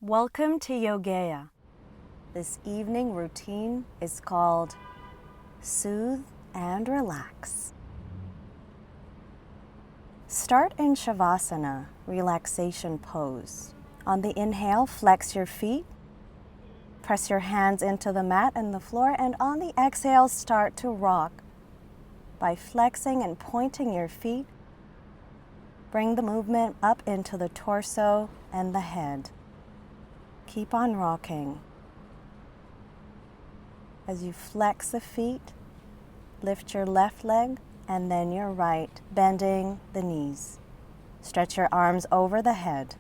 Welcome to Yogea. This evening routine is called Soothe and Relax. Start in Shavasana, relaxation pose. On the inhale, flex your feet. Press your hands into the mat and the floor, and on the exhale, start to rock. By flexing and pointing your feet, bring the movement up into the torso and the head. Keep on rocking. As you flex the feet, lift your left leg and then your right, bending the knees. Stretch your arms over the head.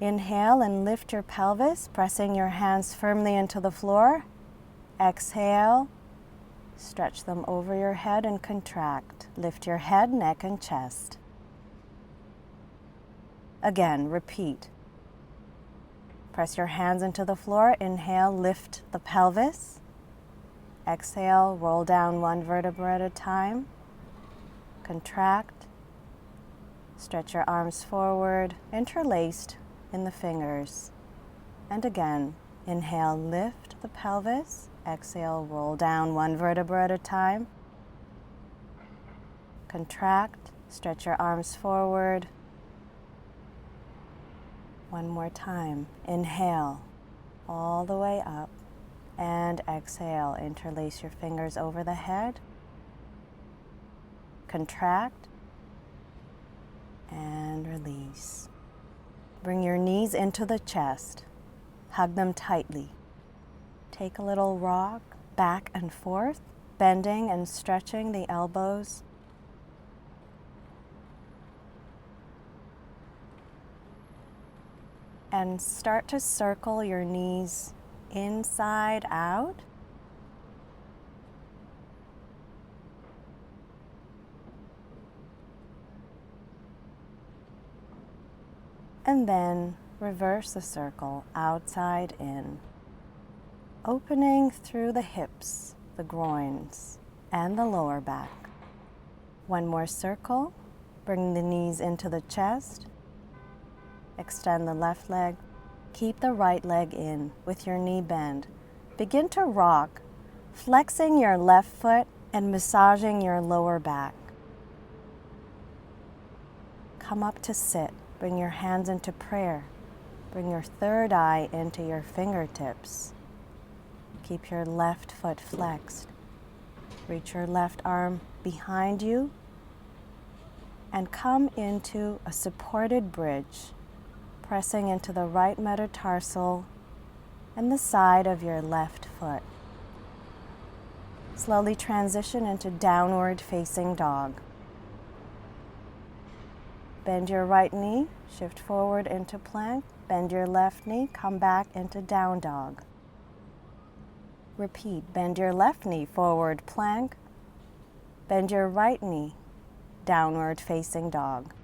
Inhale and lift your pelvis, pressing your hands firmly into the floor. Exhale, stretch them over your head and contract. Lift your head, neck, and chest. Again, repeat. Press your hands into the floor. Inhale, lift the pelvis. Exhale, roll down one vertebra at a time. Contract. Stretch your arms forward, interlaced in the fingers. And again, inhale, lift the pelvis. Exhale, roll down one vertebra at a time. Contract. Stretch your arms forward. One more time. Inhale all the way up and exhale. Interlace your fingers over the head. Contract and release. Bring your knees into the chest. Hug them tightly. Take a little rock back and forth, bending and stretching the elbows. And start to circle your knees inside out. And then reverse the circle, outside in. Opening through the hips, the groins, and the lower back. One more circle. Bring the knees into the chest. Extend the left leg. Keep the right leg in with your knee bend. Begin to rock, flexing your left foot and massaging your lower back. Come up to sit. Bring your hands into prayer. Bring your third eye into your fingertips. Keep your left foot flexed. Reach your left arm behind you and come into a supported bridge, pressing into the right metatarsal and the side of your left foot. Slowly transition into downward facing dog. Bend your right knee, shift forward into plank. Bend your left knee, come back into down dog. Repeat, bend your left knee, forward plank. Bend your right knee, downward facing dog.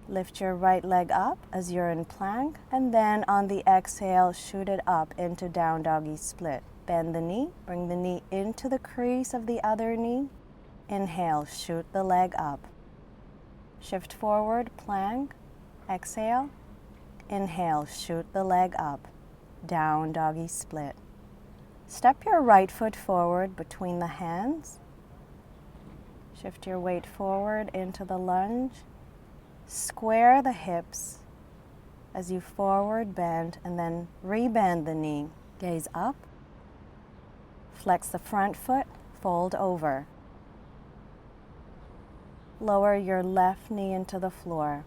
Lift your right leg up as you're in plank, and then on the exhale, shoot it up into down doggy split. Bend the knee, bring the knee into the crease of the other knee. Inhale, shoot the leg up. Shift forward, plank. Exhale. Inhale, shoot the leg up. Down doggy split. Step your right foot forward between the hands. Shift your weight forward into the lunge. Square the hips as you forward bend and then rebend the knee. Gaze up. Flex the front foot, fold over. Lower your left knee into the floor.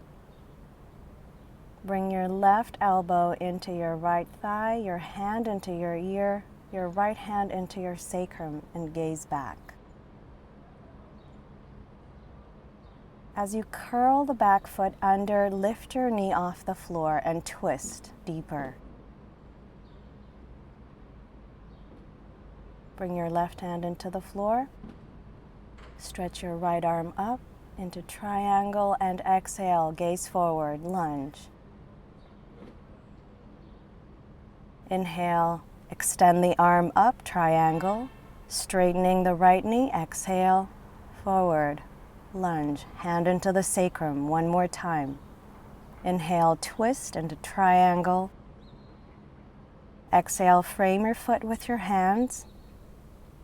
Bring your left elbow into your right thigh, your hand into your ear, your right hand into your sacrum, and gaze back. As you curl the back foot under, lift your knee off the floor and twist deeper. Bring your left hand into the floor. Stretch your right arm up into triangle and exhale, gaze forward, lunge. Inhale, extend the arm up, triangle, straightening the right knee, exhale, forward. Lunge, hand into the sacrum, one more time. Inhale, twist into triangle. Exhale, frame your foot with your hands.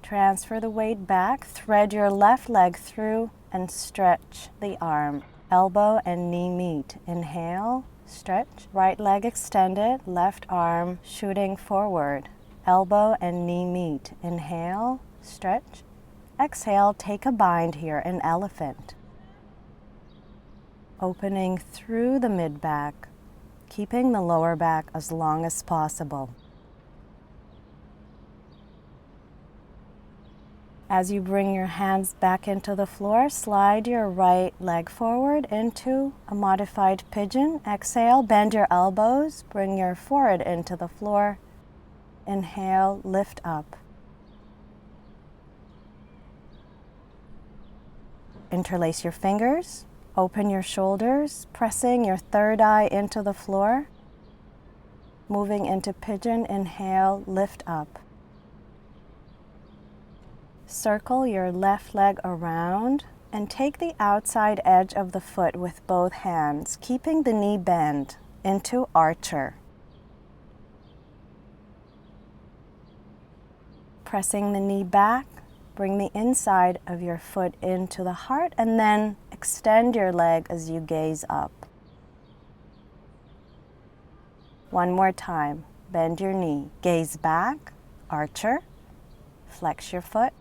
Transfer the weight back, thread your left leg through and stretch the arm. Elbow and knee meet. Inhale, stretch. Right leg extended, left arm shooting forward. Elbow and knee meet. Inhale, stretch. Exhale, take a bind here, an elephant. Opening through the mid-back, keeping the lower back as long as possible. As you bring your hands back into the floor, slide your right leg forward into a modified pigeon. Exhale, bend your elbows, bring your forehead into the floor. Inhale, lift up. Interlace your fingers, open your shoulders, pressing your third eye into the floor. Moving into pigeon, inhale, lift up. Circle your left leg around and take the outside edge of the foot with both hands, keeping the knee bent into archer. Pressing the knee back, bring the inside of your foot into the heart and then extend your leg as you gaze up. One more time. Bend your knee. Gaze back, archer. Flex your foot.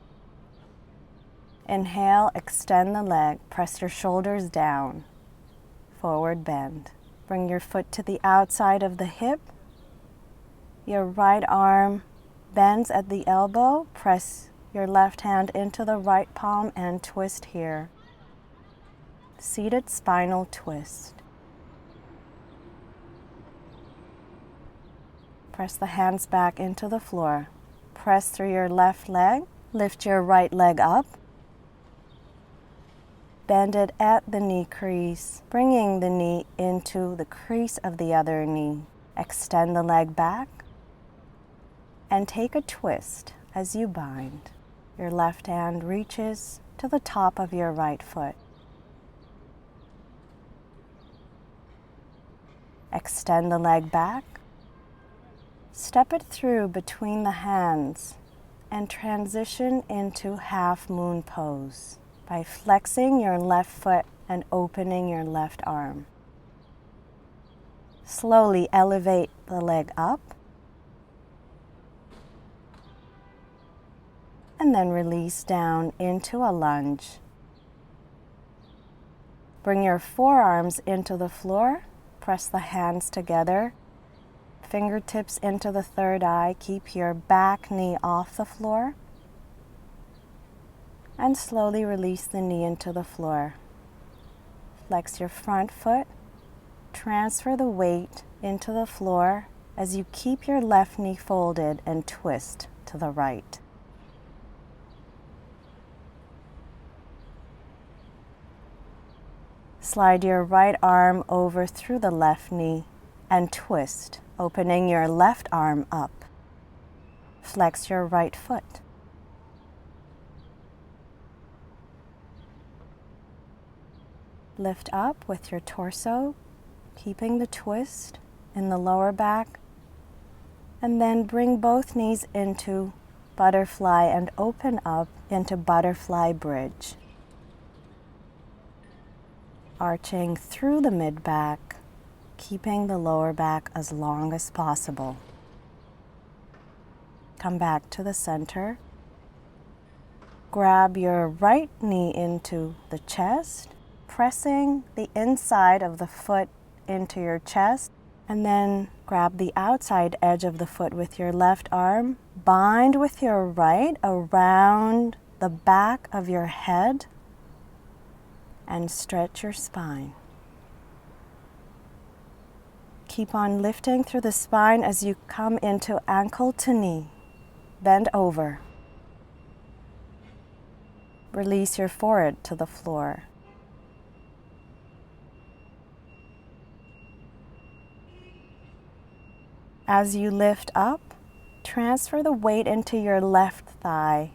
Inhale, extend the leg. Press your shoulders down. Forward bend. Bring your foot to the outside of the hip. Your right arm bends at the elbow. Press your left hand into the right palm and twist here. Seated spinal twist. Press the hands back into the floor. Press through your left leg. Lift your right leg up. Bend it at the knee crease, bringing the knee into the crease of the other knee. Extend the leg back and take a twist as you bind. Your left hand reaches to the top of your right foot. Extend the leg back. Step it through between the hands and transition into half moon pose by flexing your left foot and opening your left arm. Slowly elevate the leg up and then release down into a lunge. Bring your forearms into the floor. Press the hands together. Fingertips into the third eye. Keep your back knee off the floor. And slowly release the knee into the floor. Flex your front foot. Transfer the weight into the floor as you keep your left knee folded and twist to the right. Slide your right arm over through the left knee and twist, opening your left arm up. Flex your right foot. Lift up with your torso, keeping the twist in the lower back, and then bring both knees into butterfly and open up into butterfly bridge. Arching through the mid-back, keeping the lower back as long as possible. Come back to the center. Grab your right knee into the chest, pressing the inside of the foot into your chest, and then grab the outside edge of the foot with your left arm. Bind with your right around the back of your head and stretch your spine. Keep on lifting through the spine as you come into ankle to knee. Bend over. Release your forehead to the floor. As you lift up, transfer the weight into your left thigh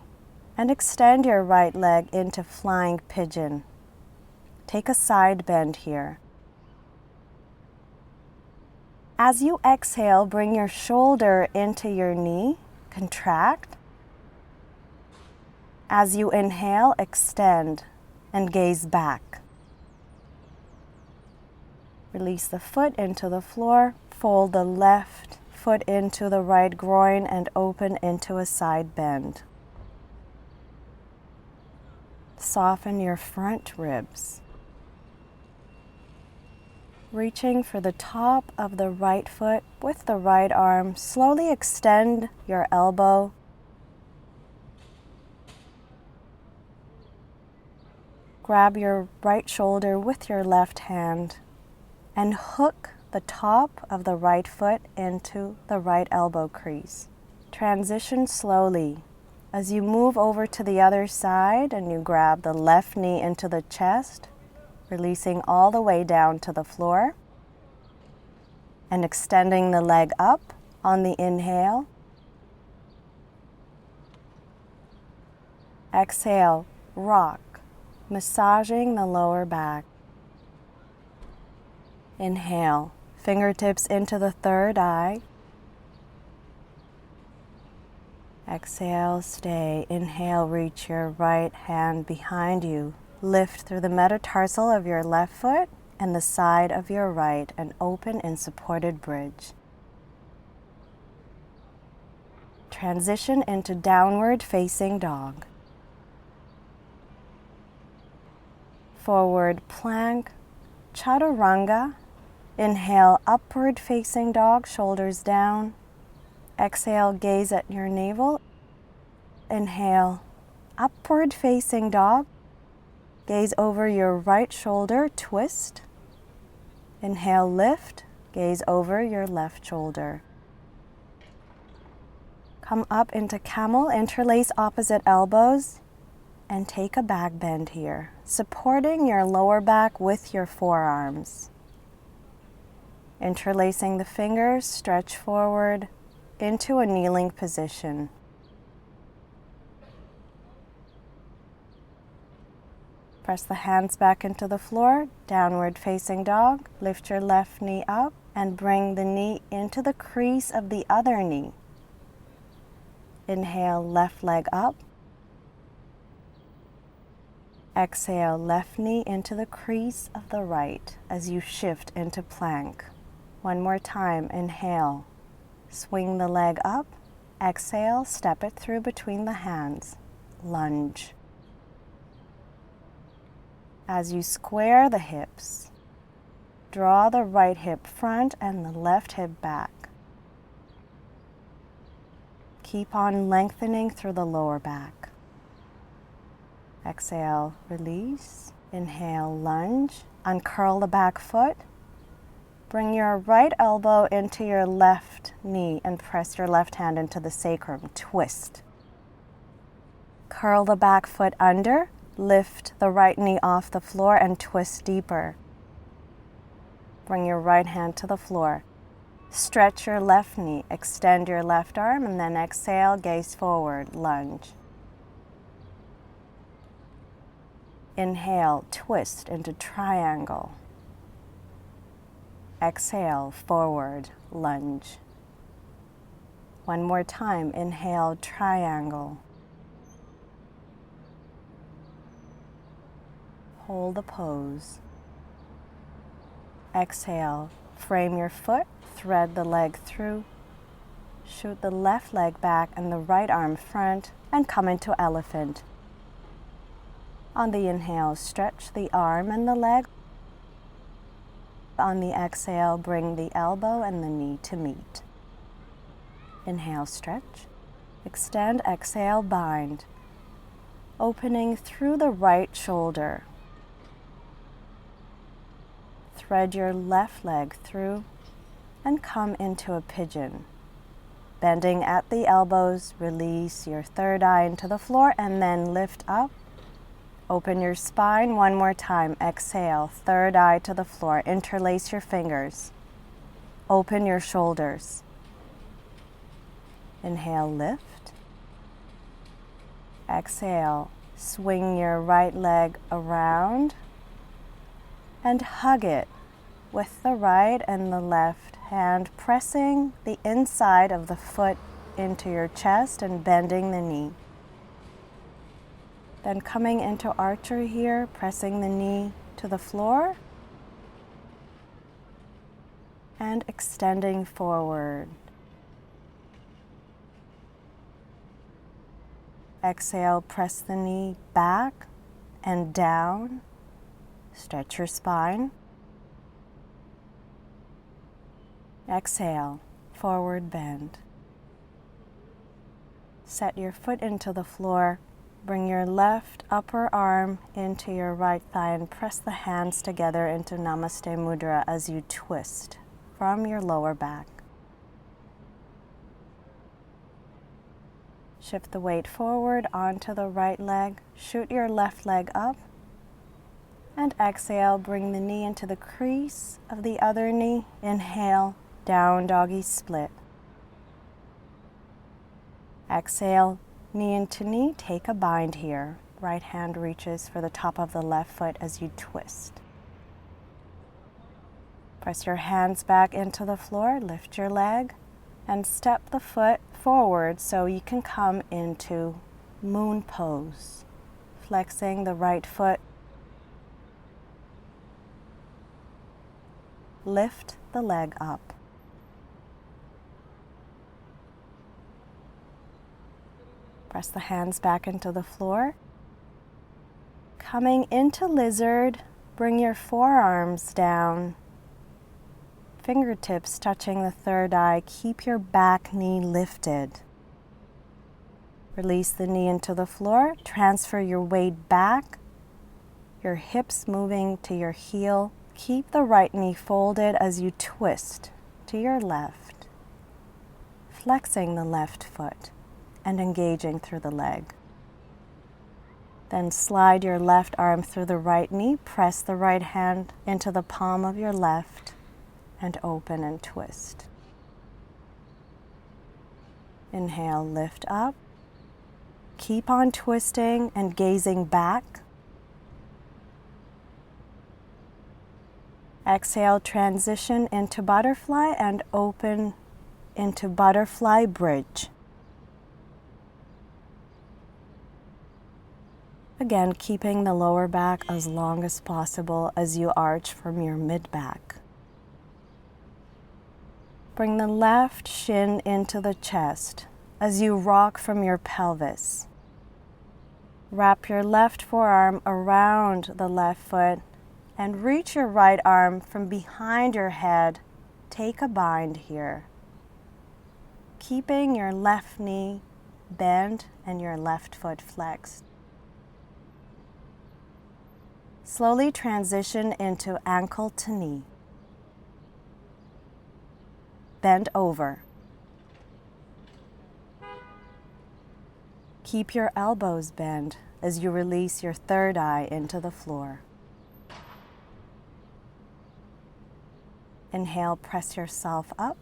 and extend your right leg into flying pigeon. Take a side bend here. As you exhale, bring your shoulder into your knee, contract. As you inhale, extend and gaze back. Release the foot into the floor, fold the left foot into the right groin and open into a side bend. Soften your front ribs. Reaching for the top of the right foot with the right arm, slowly extend your elbow. Grab your right shoulder with your left hand and hook the top of the right foot into the right elbow crease. Transition slowly as you move over to the other side and you grab the left knee into the chest, releasing all the way down to the floor and extending the leg up on the inhale. Exhale, rock, massaging the lower back. Inhale, fingertips into the third eye. Exhale, stay. Inhale, reach your right hand behind you. Lift through the metatarsal of your left foot and the side of your right and open in supported bridge. Transition into downward facing dog. Forward plank, chaturanga. Inhale, upward facing dog, shoulders down. Exhale, gaze at your navel. Inhale, upward facing dog. Gaze over your right shoulder, twist. Inhale, lift, gaze over your left shoulder. Come up into camel, interlace opposite elbows, and take a back bend here, supporting your lower back with your forearms. Interlacing the fingers, stretch forward into a kneeling position. Press the hands back into the floor, downward facing dog. Lift your left knee up and bring the knee into the crease of the other knee. Inhale, left leg up. Exhale, left knee into the crease of the right as you shift into plank. One more time, inhale, swing the leg up. Exhale, step it through between the hands, lunge. As you square the hips, draw the right hip front and the left hip back. Keep on lengthening through the lower back. Exhale, release. Inhale, lunge. Uncurl the back foot. Bring your right elbow into your left knee and press your left hand into the sacrum. Twist. Curl the back foot under. Lift the right knee off the floor and twist deeper. Bring your right hand to the floor. Stretch your left knee, extend your left arm, and then exhale, gaze forward, lunge. Inhale, twist into triangle. Exhale, forward, lunge. One more time, inhale, triangle. Hold the pose. Exhale, frame your foot, thread the leg through, shoot the left leg back and the right arm front, and come into elephant. On the inhale, stretch the arm and the leg. On the exhale, bring the elbow and the knee to meet. Inhale, stretch. Extend, exhale, bind. Opening through the right shoulder. Thread your left leg through and come into a pigeon. Bending at the elbows, release your third eye into the floor and then lift up. Open your spine one more time. Exhale, third eye to the floor. Interlace your fingers. Open your shoulders. Inhale, lift. Exhale, swing your right leg around and hug it with the right and the left hand, pressing the inside of the foot into your chest and bending the knee. Then coming into archer here, pressing the knee to the floor and extending forward. Exhale, press the knee back and down. Stretch your spine. Exhale, forward bend. Set your foot into the floor. Bring your left upper arm into your right thigh and press the hands together into Namaste Mudra as you twist from your lower back. Shift the weight forward onto the right leg. Shoot your left leg up. And exhale, bring the knee into the crease of the other knee. Inhale, down doggy split. Exhale, knee into knee, take a bind here. Right hand reaches for the top of the left foot as you twist. Press your hands back into the floor, lift your leg, and step the foot forward so you can come into moon pose. Flexing the right foot. Lift the leg up. Press the hands back into the floor. Coming into lizard, bring your forearms down. Fingertips touching the third eye. Keep your back knee lifted. Release the knee into the floor. Transfer your weight back. Your hips moving to your heel. Keep the right knee folded as you twist to your left, flexing the left foot and engaging through the leg. Then slide your left arm through the right knee, press the right hand into the palm of your left, and open and twist. Inhale, lift up. Keep on twisting and gazing back. Exhale, transition into butterfly and open into butterfly bridge. Again, keeping the lower back as long as possible as you arch from your mid-back. Bring the left shin into the chest as you rock from your pelvis. Wrap your left forearm around the left foot and reach your right arm from behind your head. Take a bind here. Keeping your left knee bent and your left foot flexed. Slowly transition into ankle to knee. Bend over. Keep your elbows bent as you release your third eye into the floor. Inhale, press yourself up.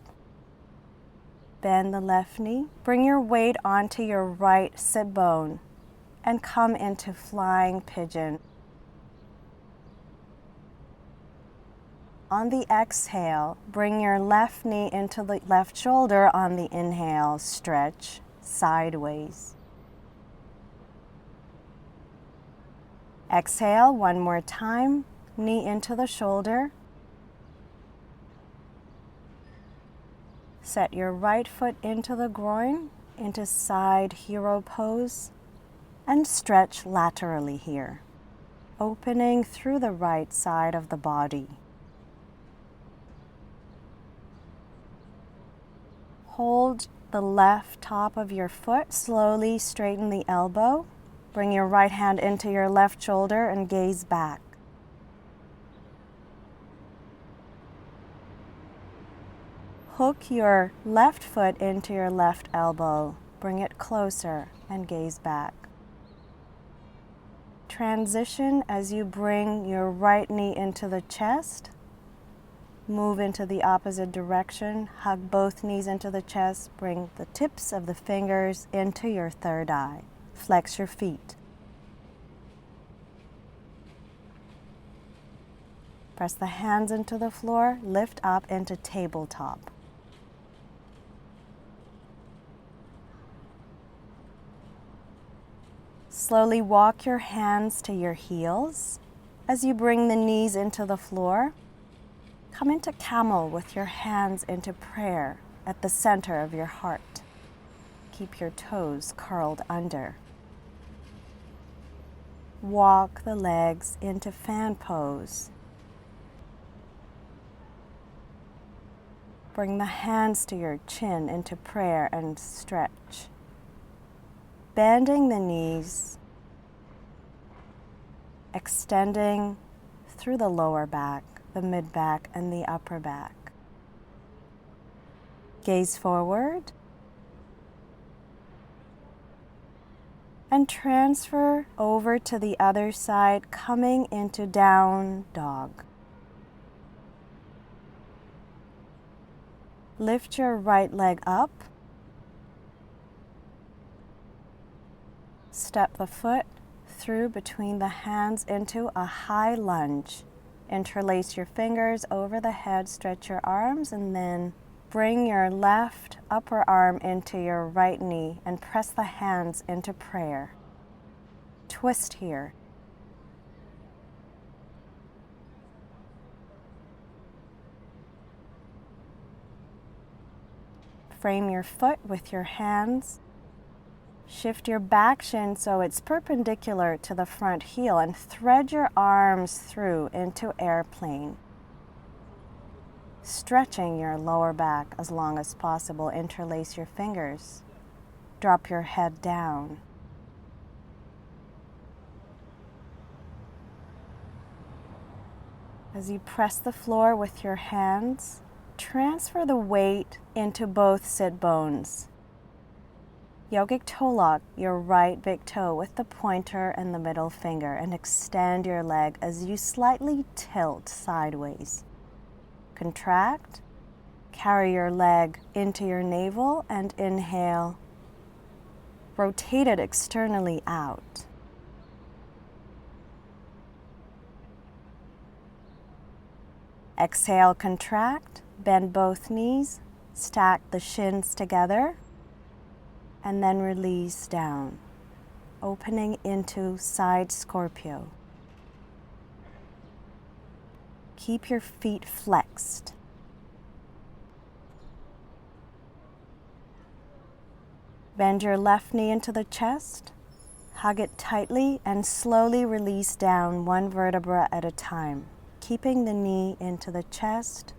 Bend the left knee. Bring your weight onto your right sit bone and come into flying pigeon. On the exhale, bring your left knee into the left shoulder. On the inhale, stretch sideways. Exhale one more time, knee into the shoulder. Set your right foot into the groin, into side hero pose, and stretch laterally here, opening through the right side of the body. Hold the left top of your foot, slowly straighten the elbow. Bring your right hand into your left shoulder and gaze back. Hook your left foot into your left elbow. Bring it closer and gaze back. Transition as you bring your right knee into the chest. Move into the opposite direction. Hug both knees into the chest. Bring the tips of the fingers into your third eye. Flex your feet. Press the hands into the floor, lift up into tabletop. Slowly walk your hands to your heels. As you bring the knees into the floor, come into camel with your hands into prayer at the center of your heart. Keep your toes curled under. Walk the legs into fan pose. Bring the hands to your chin into prayer and stretch. Bending the knees, extending through the lower back, the mid back, and the upper back. Gaze forward and transfer over to the other side, coming into down dog. Lift your right leg up. Step the foot through between the hands into a high lunge. Interlace your fingers over the head, stretch your arms, and then bring your left upper arm into your right knee and press the hands into prayer. Twist here. Frame your foot with your hands. Shift your back shin so it's perpendicular to the front heel and thread your arms through into airplane. Stretching your lower back as long as possible, interlace your fingers. Drop your head down. As you press the floor with your hands, transfer the weight into both sit bones. Yogic toe lock your right big toe with the pointer and the middle finger and extend your leg as you slightly tilt sideways. Contract, carry your leg into your navel and inhale. Rotate it externally out. Exhale, contract, bend both knees, stack the shins together, and then release down, opening into side Scorpio. Keep your feet flexed. Bend your left knee into the chest, hug it tightly, and slowly release down one vertebra at a time, keeping the knee into the chest.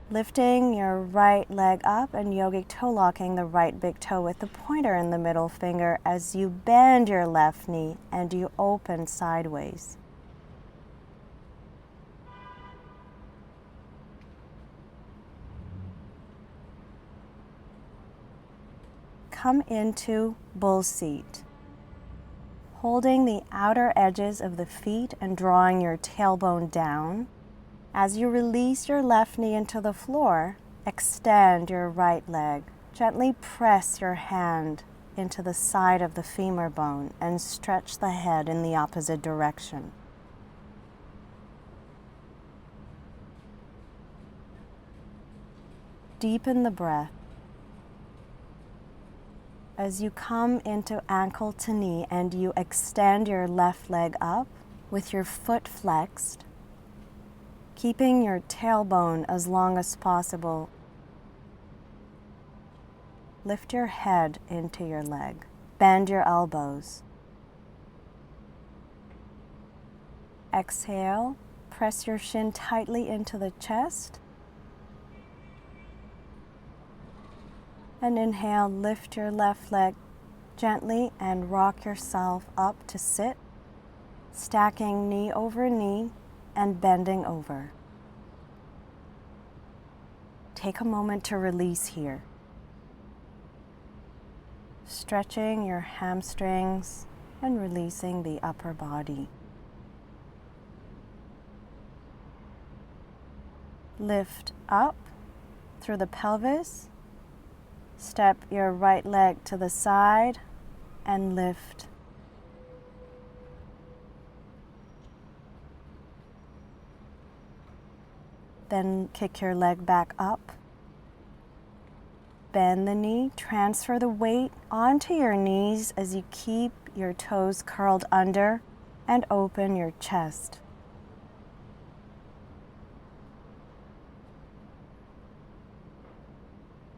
Lifting your right leg up and yogic toe locking the right big toe with the pointer and the middle finger as you bend your left knee and you open sideways. Come into bull seat, holding the outer edges of the feet and drawing your tailbone down. As you release your left knee into the floor, extend your right leg. Gently press your hand into the side of the femur bone and stretch the head in the opposite direction. Deepen the breath. As you come into ankle to knee and you extend your left leg up with your foot flexed, keeping your tailbone as long as possible. Lift your head into your leg. Bend your elbows. Exhale, press your shin tightly into the chest. And inhale, lift your left leg gently and rock yourself up to sit, stacking knee over knee and bending over. Take a moment to release here. Stretching your hamstrings and releasing the upper body. Lift up through the pelvis. Step your right leg to the side and lift. Then kick your leg back up. Bend the knee, transfer the weight onto your knees as you keep your toes curled under and open your chest.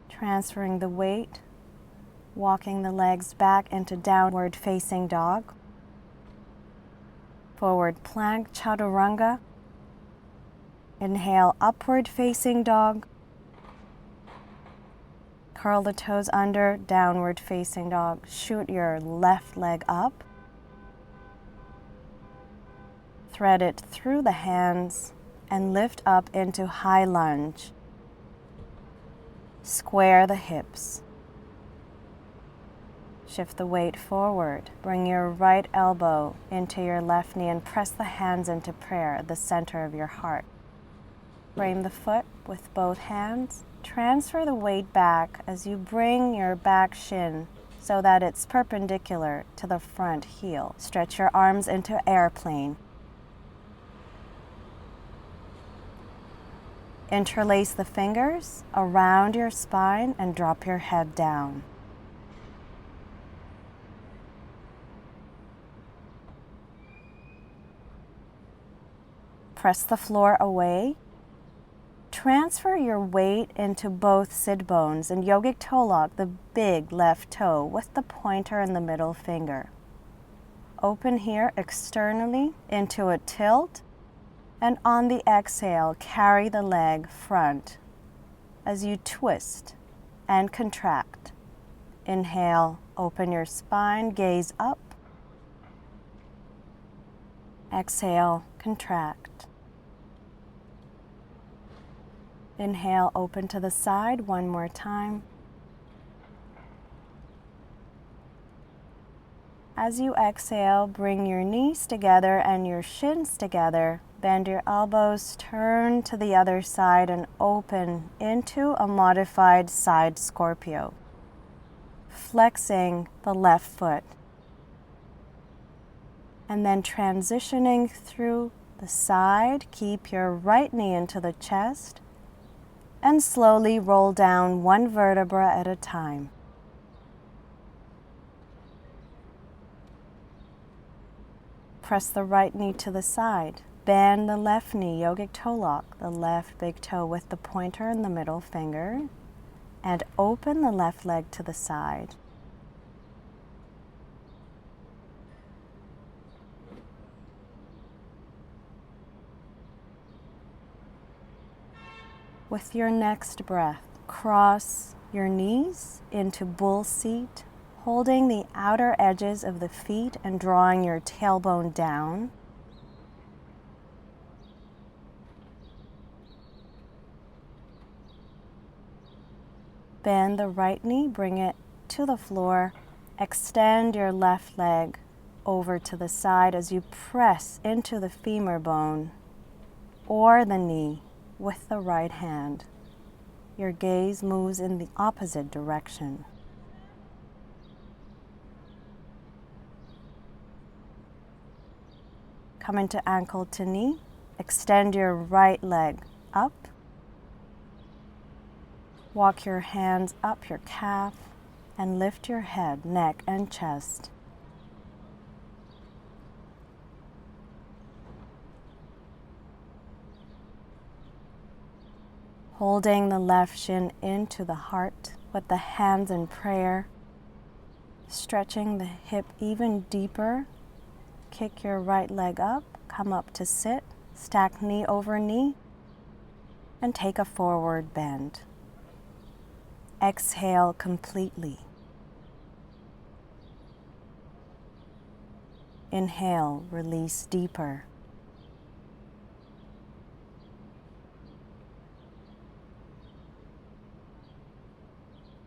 Transferring the weight, walking the legs back into downward facing dog. Forward plank, chaturanga. Inhale, upward facing dog. Curl the toes under, downward facing dog. Shoot your left leg up. Thread it through the hands and lift up into high lunge. Square the hips. Shift the weight forward. Bring your right elbow into your left knee and press the hands into prayer at the center of your heart. Frame the foot with both hands. Transfer the weight back as you bring your back shin so that it's perpendicular to the front heel. Stretch your arms into airplane. Interlace the fingers around your spine and drop your head down. Press the floor away. Transfer your weight into both sit bones and yogic toe lock the big left toe with the pointer and the middle finger. Open here externally into a tilt. And on the exhale, carry the leg front as you twist and contract. Inhale, open your spine, gaze up. Exhale, contract. Inhale, open to the side one more time. As you exhale, bring your knees together and your shins together. Bend your elbows, turn to the other side and open into a modified side Scorpio. Flexing the left foot. And then transitioning through the side, keep your right knee into the chest and slowly roll down one vertebra at a time. Press the right knee to the side. Bend the left knee, yogic toe lock, the left big toe with the pointer and the middle finger, and open the left leg to the side. With your next breath, cross your knees into bull seat, holding the outer edges of the feet and drawing your tailbone down. Bend the right knee, bring it to the floor. Extend your left leg over to the side as you press into the femur bone or the knee with the right hand. Your gaze moves in the opposite direction. Come into ankle to knee. Extend your right leg up. Walk your hands up your calf and lift your head, neck, and chest. Holding the left shin into the heart with the hands in prayer. Stretching the hip even deeper. Kick your right leg up, come up to sit, stack knee over knee, and take a forward bend. Exhale completely. Inhale, release deeper.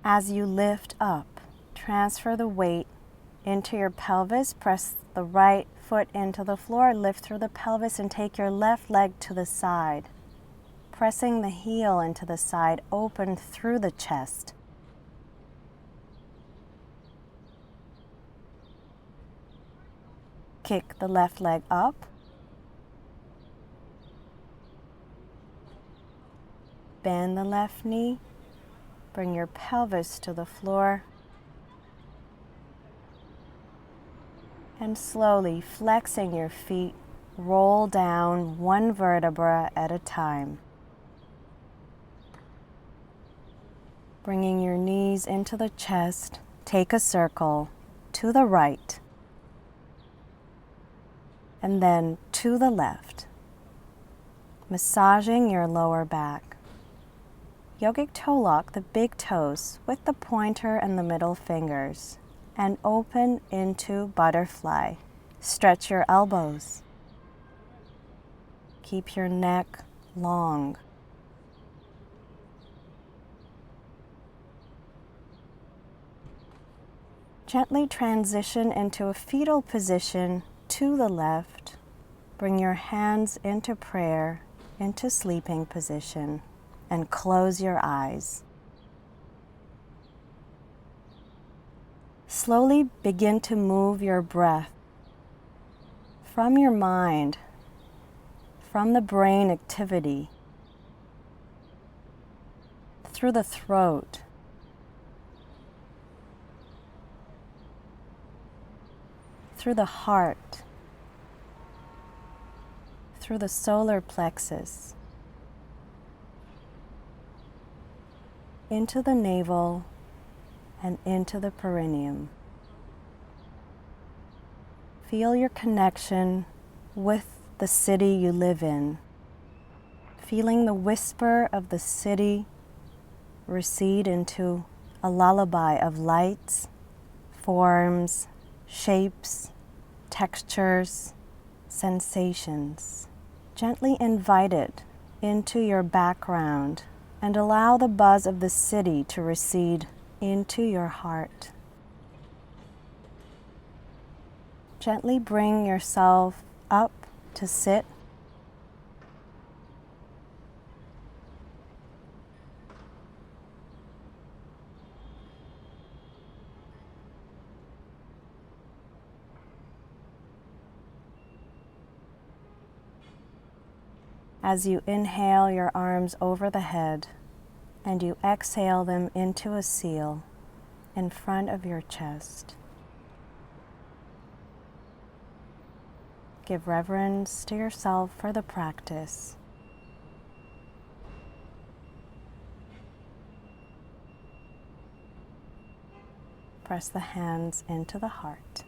As you lift up, transfer the weight into your pelvis. Press the right foot into the floor, lift through the pelvis, and take your left leg to the side. Pressing the heel into the side, open through the chest. Kick the left leg up. Bend the left knee. Bring your pelvis to the floor. And slowly flexing your feet, roll down one vertebra at a time. Bringing your knees into the chest, take a circle to the right and then to the left, massaging your lower back. Yogic toe lock the big toes with the pointer and the middle fingers and open into butterfly. Stretch your elbows. Keep your neck long. Gently transition into a fetal position to the left. Bring your hands into prayer, into sleeping position, and close your eyes. Slowly begin to move your breath from your mind, from the brain activity, through the throat, through the heart, through the solar plexus, into the navel and into the perineum. Feel your connection with the city you live in, feeling the whisper of the city recede into a lullaby of lights, forms, shapes, textures, sensations. Gently invite it into your background and allow the buzz of the city to recede into your heart. Gently bring yourself up to sit. As you inhale your arms over the head and you exhale them into a seal in front of your chest. Give reverence to yourself for the practice. Press the hands into the heart.